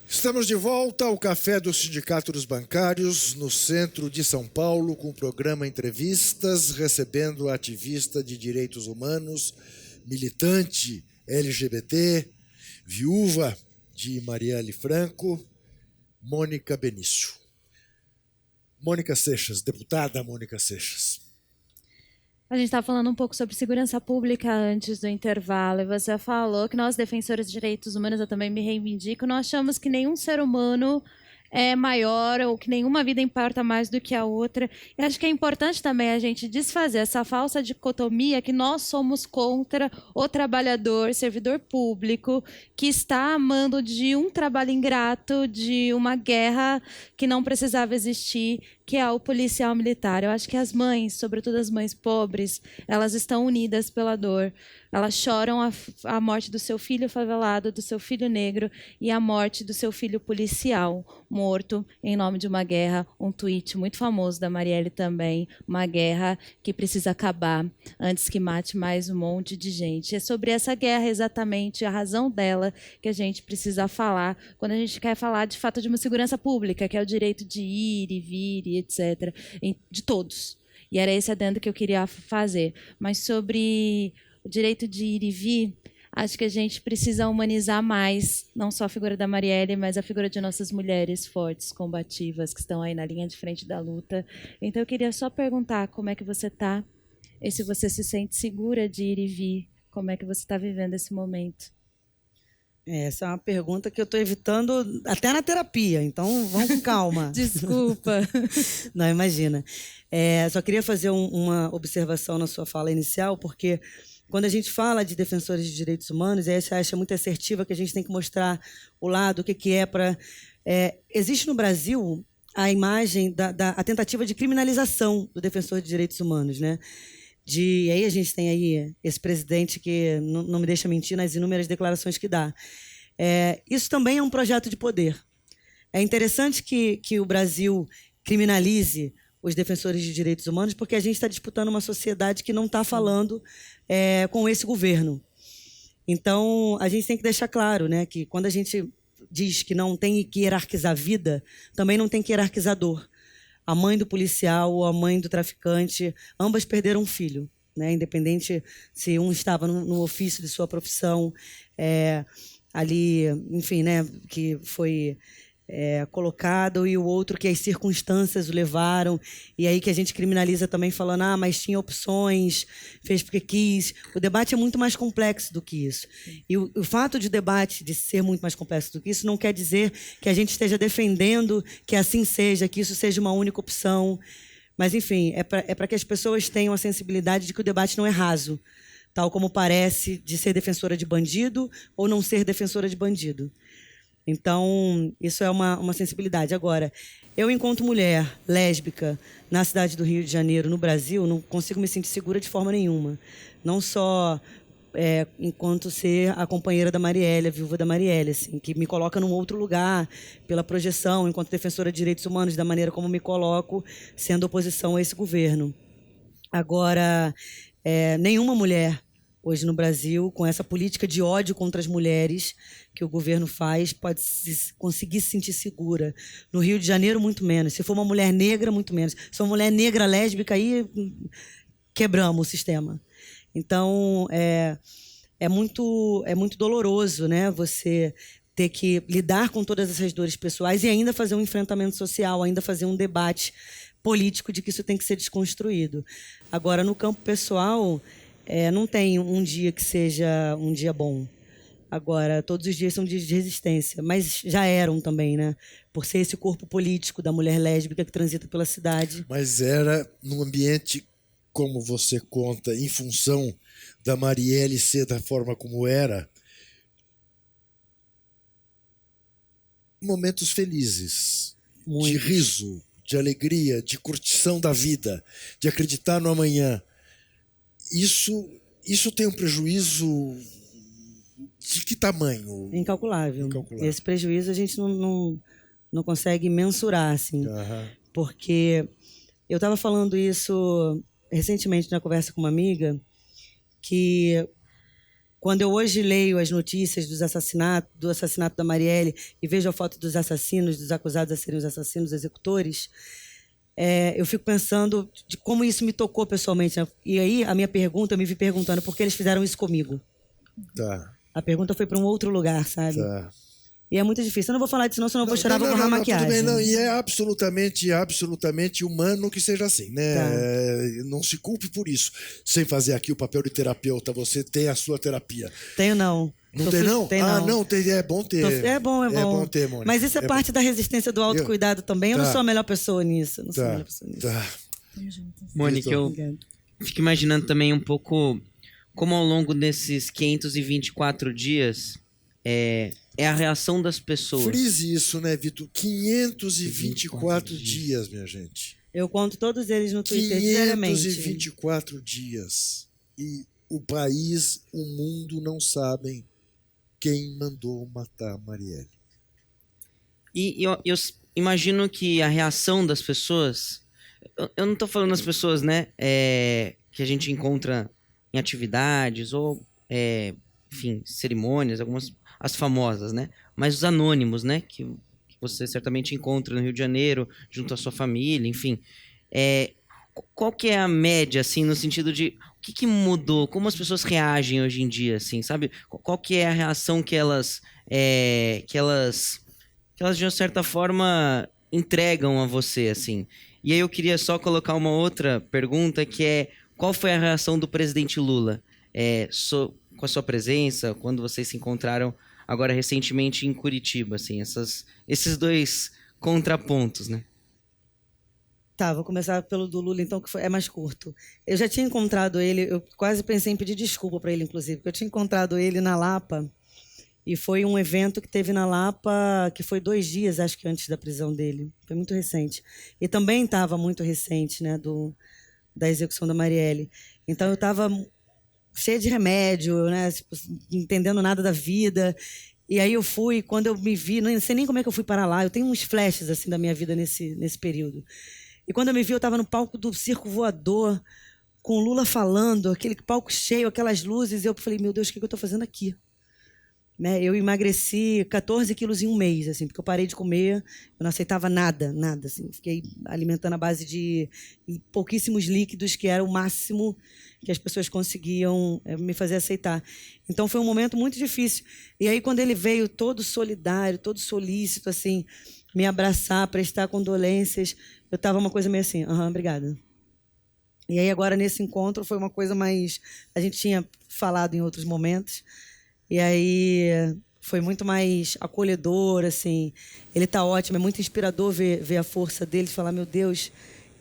Estamos de volta ao Café do Sindicato dos Bancários, no centro de São Paulo, com o programa Entrevistas, recebendo a ativista de direitos humanos, militante LGBT, viúva de Marielle Franco, Mônica Benício. Mônica Seixas, deputada Mônica Seixas. A gente estava falando um pouco sobre segurança pública antes do intervalo, e você falou que nós, defensores de direitos humanos, eu também me reivindico, nós achamos que nenhum ser humano é maior ou que nenhuma vida importa mais do que a outra. E acho que é importante também a gente desfazer essa falsa dicotomia que nós somos contra o trabalhador, servidor público, que está amando de um trabalho ingrato, de uma guerra que não precisava existir, que é o policial militar. Eu acho que as mães, sobretudo as mães pobres, elas estão unidas pela dor. Elas choram a morte do seu filho favelado, do seu filho negro e a morte do seu filho policial, morto em nome de uma guerra. Um tweet muito famoso da Marielle também, uma guerra que precisa acabar antes que mate mais um monte de gente. É sobre essa guerra exatamente, a razão dela, que a gente precisa falar quando a gente quer falar de fato de uma segurança pública, que é o direito de ir e vir, etc., de todos. E era esse adendo que eu queria fazer. Mas sobre o direito de ir e vir, acho que a gente precisa humanizar mais, não só a figura da Marielle, mas a figura de nossas mulheres fortes, combativas, que estão aí na linha de frente da luta. Então, eu queria só perguntar como é que você está, e se você se sente segura de ir e vir, como é que você está vivendo esse momento? Essa é uma pergunta que eu estou evitando até na terapia, então vamos com calma. Desculpa. Não, imagina. Só queria fazer uma observação na sua fala inicial, porque quando a gente fala de defensores de direitos humanos, aí você acha muito assertiva que a gente tem que mostrar o lado, o que é para... existe no Brasil a imagem a tentativa de criminalização do defensor de direitos humanos, né? E aí a gente tem aí esse presidente que não me deixa mentir nas inúmeras declarações que dá. Isso também é um projeto de poder. É interessante que o Brasil criminalize os defensores de direitos humanos, porque a gente está disputando uma sociedade que não está falando com esse governo. Então, a gente tem que deixar claro, né, que quando a gente diz que não tem que hierarquizar a vida, também não tem que hierarquizar a dor. a mãe do policial ou a mãe do traficante, ambas perderam um filho, né? Independente se um estava no ofício de sua profissão, ali, enfim, né, que foi colocado, e o outro que as circunstâncias o levaram, e aí que a gente criminaliza também falando, mas tinha opções, fez porque quis. O debate é muito mais complexo do que isso. E o fato de o debate de ser muito mais complexo do que isso não quer dizer que a gente esteja defendendo que assim seja, que isso seja uma única opção. Mas, enfim, é para que as pessoas tenham a sensibilidade de que o debate não é raso, tal como parece de ser defensora de bandido ou não ser defensora de bandido. Então, isso é uma sensibilidade. Agora, eu, enquanto mulher lésbica na cidade do Rio de Janeiro, no Brasil, não consigo me sentir segura de forma nenhuma. Não só enquanto ser a companheira da Marielle, a viúva da Marielle, assim, que me coloca num outro lugar, pela projeção, enquanto defensora de direitos humanos, da maneira como me coloco, sendo oposição a esse governo. Agora, nenhuma mulher hoje no Brasil, com essa política de ódio contra as mulheres que o governo faz, pode conseguir se sentir segura. No Rio de Janeiro, muito menos. Se for uma mulher negra, muito menos. Se for uma mulher negra lésbica, aí quebramos o sistema. Então, é muito doloroso, né? Você ter que lidar com todas essas dores pessoais e ainda fazer um enfrentamento social, ainda fazer um debate político de que isso tem que ser desconstruído. Agora, no campo pessoal, não tem um dia que seja um dia bom. Agora, todos os dias são dias de resistência, mas já eram também, né? Por ser esse corpo político da mulher lésbica que transita pela cidade. Mas era num ambiente, como você conta, em função da Marielle ser da forma como era, momentos felizes, Muito. de riso, de alegria, de curtição da vida, de acreditar no amanhã. Isso tem um prejuízo de que tamanho? Incalculável. Esse prejuízo a gente não consegue mensurar, assim. Uhum. Porque eu estava falando isso recentemente na conversa com uma amiga, que quando eu hoje leio as notícias do assassinato da Marielle e vejo a foto dos assassinos, dos acusados a serem os assassinos, executores, eu fico pensando de como isso me tocou pessoalmente, né? E aí a minha pergunta, eu me vi perguntando por que eles fizeram isso comigo. Tá. A pergunta foi para um outro lugar, sabe? Tá. E é muito difícil. Eu não vou falar disso, senão eu vou chorar, vou borrar maquiagem. Tudo bem, não. E é absolutamente humano que seja assim, né? Tá. Não se culpe por isso. Sem fazer aqui o papel de terapeuta, você tem a sua terapia. Tenho não. Não tem não? Tem, não. Não, é bom ter. É bom. É bom ter, Mônica. Mas isso é parte da resistência do autocuidado também. Eu não sou a melhor pessoa nisso. Tá. Mônica, eu fico imaginando também um pouco como ao longo desses 524 dias é a reação das pessoas. Frise isso, né, Vitor? 524 dias, minha gente. Eu conto todos eles no Twitter diariamente. 524 dias. E o país, o mundo não sabem quem mandou matar Marielle. E eu imagino que a reação das pessoas... Eu não estou falando das pessoas, né, que a gente encontra em atividades ou, enfim, cerimônias, algumas, as famosas, né? Mas os anônimos, né? Que você certamente encontra no Rio de Janeiro, junto à sua família, enfim. Qual que é a média, assim, no sentido de o que mudou? Como as pessoas reagem hoje em dia, assim, sabe? Qual que é a reação que elas de uma certa forma entregam a você, assim? E aí eu queria só colocar uma outra pergunta, que é: qual foi a reação do presidente Lula com a sua presença, quando vocês se encontraram agora recentemente em Curitiba, assim, esses dois contrapontos, né? Tá, vou começar pelo do Lula, então, que é mais curto. Eu já tinha encontrado ele, eu quase pensei em pedir desculpa para ele, inclusive, porque eu tinha encontrado ele na Lapa, e foi um evento que teve na Lapa, que foi 2 dias, acho que antes da prisão dele. Foi muito recente. E também estava muito recente, né, da execução da Marielle. Então, eu estava cheia de remédio, né, tipo, entendendo nada da vida. E aí eu fui, quando eu me vi, não sei nem como é que eu fui para lá, eu tenho uns flashes assim da minha vida nesse período. E quando eu me vi, eu estava no palco do Circo Voador, com o Lula falando, aquele palco cheio, aquelas luzes, e eu falei, meu Deus, o que eu estou fazendo aqui? né? Eu emagreci 14 quilos em um mês, assim, porque eu parei de comer, eu não aceitava nada, assim. Fiquei alimentando à base de pouquíssimos líquidos, que era o máximo que as pessoas conseguiam me fazer aceitar. Então foi um momento muito difícil. E aí quando ele veio todo solidário, todo solícito, assim, me abraçar, prestar condolências, eu estava uma coisa meio assim, obrigada. E aí agora nesse encontro foi uma coisa mais... A gente tinha falado em outros momentos, e aí foi muito mais acolhedor, assim. Ele está ótimo, é muito inspirador ver a força dele, de falar, meu Deus,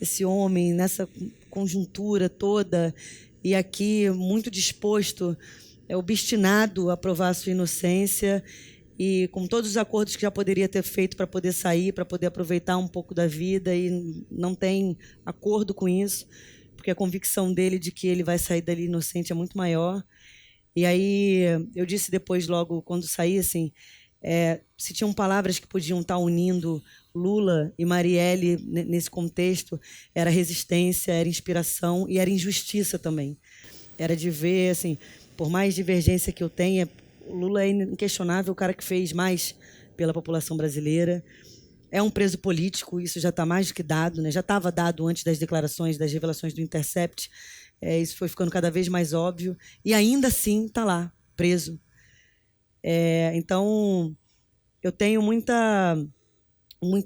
esse homem nessa conjuntura toda, e aqui muito disposto, obstinado a provar a sua inocência, e com todos os acordos que já poderia ter feito para poder sair, para poder aproveitar um pouco da vida, e não tem acordo com isso, porque a convicção dele de que ele vai sair dali inocente é muito maior. E aí eu disse depois, logo quando saí, assim, se tinham palavras que podiam estar unindo Lula e Marielle nesse contexto, era resistência, era inspiração e era injustiça também. Era de ver, assim, por mais divergência que eu tenha, o Lula é inquestionável o cara que fez mais pela população brasileira. É um preso político, isso já está mais do que dado, né? Já estava dado antes das declarações, das revelações do Intercept. Isso foi ficando cada vez mais óbvio. E ainda assim está lá, preso. Então, eu tenho muita...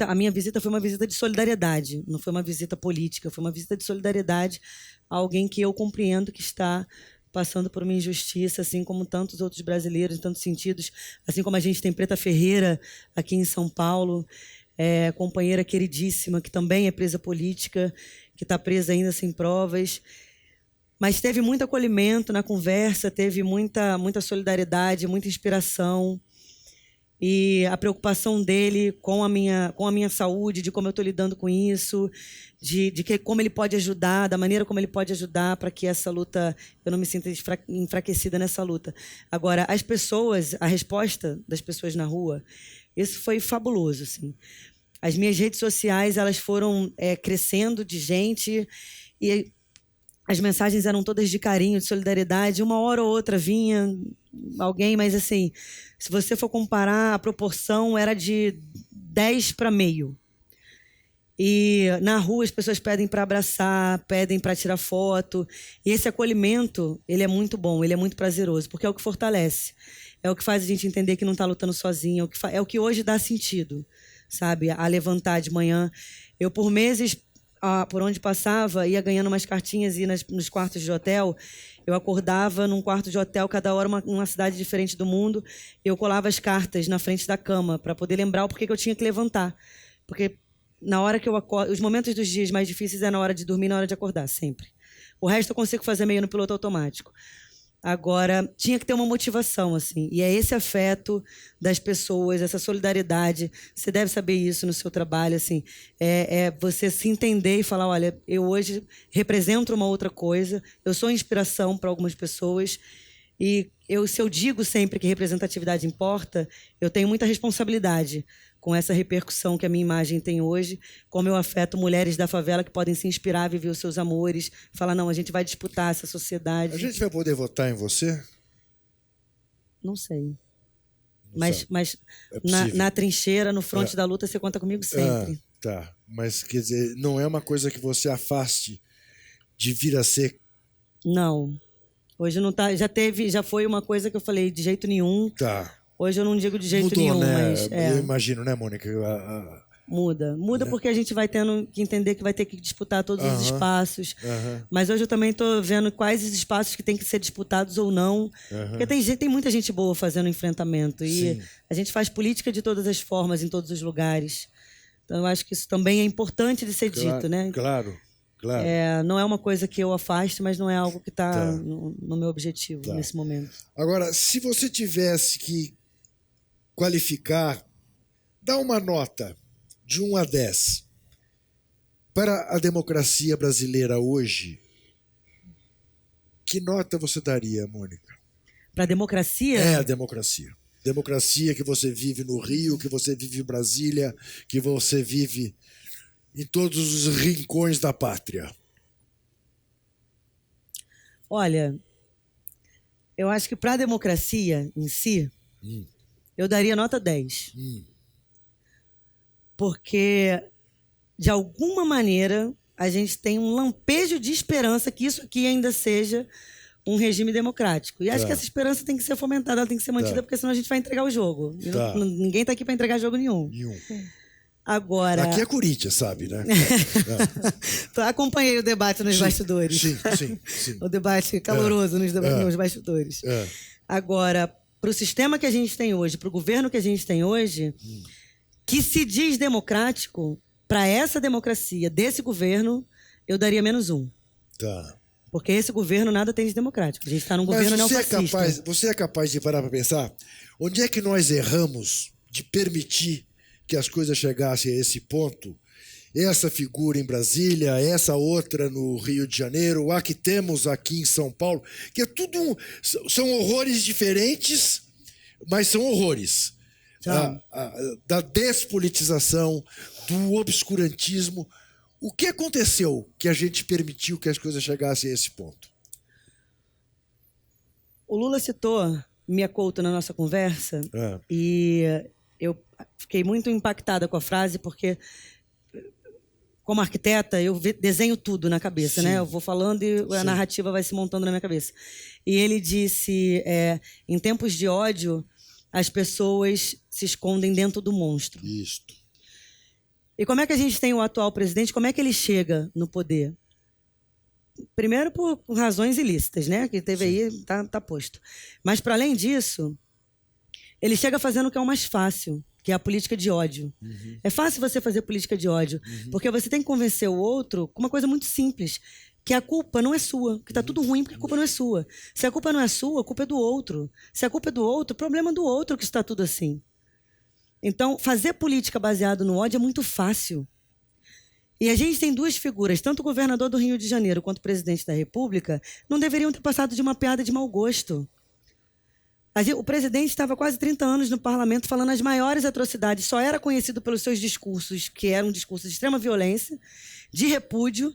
A minha visita foi uma visita de solidariedade, não foi uma visita política, foi uma visita de solidariedade a alguém que eu compreendo que está passando por uma injustiça, assim como tantos outros brasileiros, em tantos sentidos, assim como a gente tem Preta Ferreira aqui em São Paulo, companheira queridíssima, que também é presa política, que está presa ainda sem provas. Mas teve muito acolhimento na conversa, teve muita solidariedade, muita inspiração. E a preocupação dele com a minha saúde, de como eu estou lidando com isso, de como ele pode ajudar, da maneira como ele pode ajudar para que essa luta, eu não me sinta enfraquecida nessa luta. Agora, as pessoas, a resposta das pessoas na rua, isso foi fabuloso, assim. As minhas redes sociais, elas foram crescendo de gente, e as mensagens eram todas de carinho, de solidariedade. Uma hora ou outra vinha alguém, mas assim, se você for comparar, a proporção era de 10 para meio. E na rua as pessoas pedem para abraçar, pedem para tirar foto. E esse acolhimento, ele é muito bom, ele é muito prazeroso, porque é o que fortalece. É o que faz a gente entender que não está lutando sozinho, é o que hoje dá sentido, sabe? A levantar de manhã. Eu, por meses, por onde passava, ia ganhando umas cartinhas, ia nos quartos de hotel. Eu acordava num quarto de hotel, cada hora uma cidade diferente do mundo. Eu colava as cartas na frente da cama para poder lembrar o porquê que eu tinha que levantar. Porque na hora que eu acordo, os momentos dos dias mais difíceis é na hora de dormir e na hora de acordar, sempre. O resto eu consigo fazer meio no piloto automático. Agora, tinha que ter uma motivação, assim. E é esse afeto das pessoas, essa solidariedade. Você deve saber isso no seu trabalho, assim. É você se entender e falar, olha, eu hoje represento uma outra coisa, eu sou inspiração para algumas pessoas. E se eu digo sempre que representatividade importa, eu tenho muita responsabilidade com essa repercussão que a minha imagem tem hoje, como eu afeto mulheres da favela que podem se inspirar a viver os seus amores, falar, não, a gente vai disputar essa sociedade. A gente vai poder votar em você? Não sei. Não mas é na trincheira, no fronte da luta, você conta comigo sempre. Tá, mas quer dizer, não é uma coisa que você afaste de vir a ser? Não. Hoje não tá, já foi uma coisa que eu falei, de jeito nenhum. Tá. Hoje eu não digo de jeito Mudou, nenhum, né? mas... Eu imagino, né, Mônica? Muda porque a gente vai tendo que entender que vai ter que disputar todos os espaços. Mas hoje eu também estou vendo quais os espaços que têm que ser disputados ou não. Porque tem muita gente boa fazendo enfrentamento. E Sim. A gente faz política de todas as formas, em todos os lugares. Então eu acho que isso também é importante de ser dito, né? Claro. Não é uma coisa que eu afaste, mas não é algo que está no meu objetivo nesse momento. Agora, se você tivesse que qualificar, dá uma nota de 1 a 10 para a democracia brasileira hoje, que nota você daria, Mônica? Para a democracia? É a democracia. Democracia que você vive no Rio, que você vive em Brasília, que você vive em todos os rincões da pátria. Olha, eu acho que para a democracia em si, eu daria nota 10. Porque, de alguma maneira, a gente tem um lampejo de esperança que isso aqui ainda seja um regime democrático. E acho que essa esperança tem que ser fomentada, ela tem que ser mantida, porque senão a gente vai entregar o jogo. Ninguém está aqui para entregar jogo nenhum. Agora... Aqui é Corinthians, sabe, né? Acompanhei o debate nos bastidores. Sim. O debate caloroso nos bastidores. Agora, para o sistema que a gente tem hoje, para o governo que a gente tem hoje, que se diz democrático, para essa democracia desse governo, eu daria -1. Tá. Porque esse governo nada tem de democrático. A gente está num governo neofascista. Você é capaz de parar para pensar onde é que nós erramos de permitir que as coisas chegassem a esse ponto? Essa figura em Brasília, essa outra no Rio de Janeiro, a que temos aqui em São Paulo, que é tudo... São horrores diferentes, mas são horrores. Da despolitização, do obscurantismo. O que aconteceu que a gente permitiu que as coisas chegassem a esse ponto? O Lula citou Mia Couto na nossa conversa e eu fiquei muito impactada com a frase porque, como arquiteta, eu desenho tudo na cabeça, né? Eu vou falando e a narrativa vai se montando na minha cabeça. E ele disse, em tempos de ódio, as pessoas se escondem dentro do monstro. Isto. E como é que a gente tem o atual presidente? Como é que ele chega no poder? Primeiro por razões ilícitas, né? Que teve aí, tá posto. Mas, para além disso, ele chega fazendo o que é o mais fácil, que é a política de ódio. É fácil você fazer política de ódio, porque você tem que convencer o outro com uma coisa muito simples, que a culpa não é sua, que tá tudo ruim porque a culpa não é sua. Se a culpa não é sua, a culpa é do outro. Se a culpa é do outro, o problema é do outro que está tudo assim. Então, fazer política baseada no ódio é muito fácil. E a gente tem duas figuras, tanto o governador do Rio de Janeiro quanto o presidente da República, não deveriam ter passado de uma piada de mau gosto. O presidente estava quase 30 anos no parlamento falando as maiores atrocidades, só era conhecido pelos seus discursos, que eram discursos de extrema violência, de repúdio,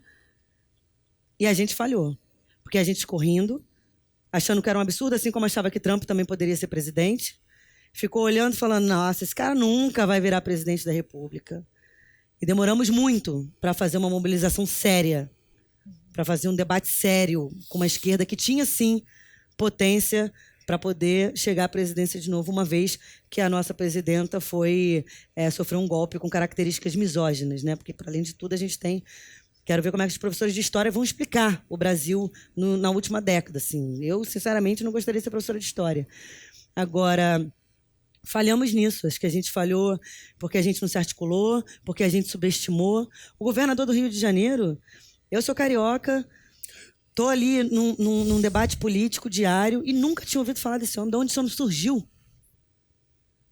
e a gente falhou. Porque a gente ficou rindo, achando que era um absurdo, assim como achava que Trump também poderia ser presidente. Ficou olhando e falando, nossa, esse cara nunca vai virar presidente da República. E demoramos muito para fazer uma mobilização séria, para fazer um debate sério com uma esquerda que tinha, sim, potência para poder chegar à presidência de novo, uma vez que a nossa presidenta sofreu um golpe com características misóginas, né? Porque, para além de tudo, a gente tem... Quero ver como é que os professores de história vão explicar o Brasil na última década. Assim. Eu, sinceramente, não gostaria de ser professora de história. Agora... Falhamos nisso, acho que a gente falhou porque a gente não se articulou, porque a gente subestimou. O governador do Rio de Janeiro, eu sou carioca, estou ali num debate político diário e nunca tinha ouvido falar desse homem. De onde esse homem surgiu?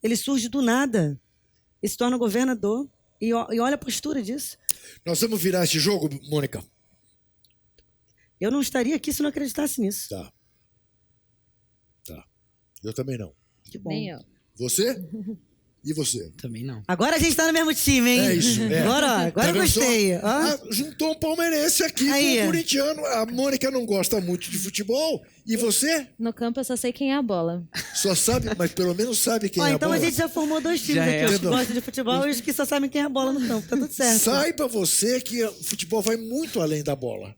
Ele surge do nada e se torna governador. E olha a postura disso. Nós vamos virar esse jogo, Mônica? Eu não estaria aqui se não acreditasse nisso. Tá. Eu também não. Que bom. Nem eu. Você? E você? Também não. Agora a gente tá no mesmo time, hein? É isso. Agora Tá eu gostei. Juntou um palmeirense aqui com um corintiano. A Mônica não gosta muito de futebol. E você? No campo eu só sei quem é a bola. Só sabe, mas pelo menos sabe quem é a então bola. a gente já formou dois times aqui. Os que gostam de futebol e os que só sabem quem é a bola no campo. Tá tudo certo. Saiba você que o futebol vai muito além da bola.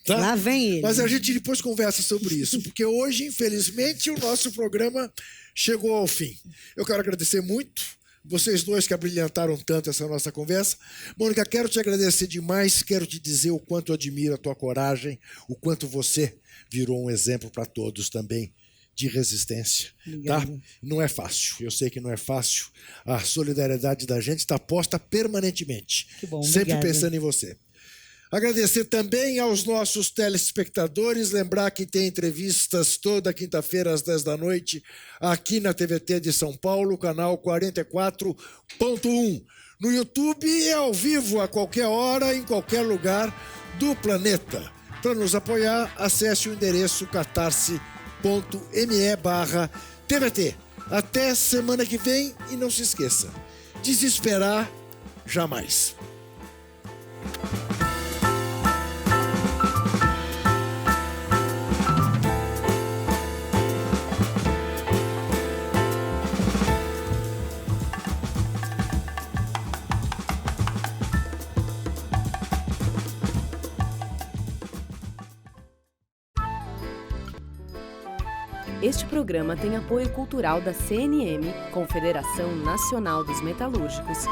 Tá? Lá vem ele. Mas a gente depois conversa sobre isso, porque hoje, infelizmente, o nosso programa chegou ao fim. Eu quero agradecer muito vocês dois que abrilhantaram tanto essa nossa conversa. Mônica, quero te agradecer demais, quero te dizer o quanto eu admiro a tua coragem, o quanto você virou um exemplo para todos também de resistência. Tá? Não é fácil, eu sei que não é fácil. A solidariedade da gente está posta permanentemente. Que bom, sempre obrigada. pensando em você. Agradecer também aos nossos telespectadores, lembrar que tem entrevistas toda quinta-feira às 10 da noite, aqui na TVT de São Paulo, canal 44.1. No YouTube e ao vivo, a qualquer hora, em qualquer lugar do planeta. Para nos apoiar, acesse o endereço catarse.me/TVT. Até semana que vem e não se esqueça, desesperar jamais. Este programa tem apoio cultural da CNM, Confederação Nacional dos Metalúrgicos,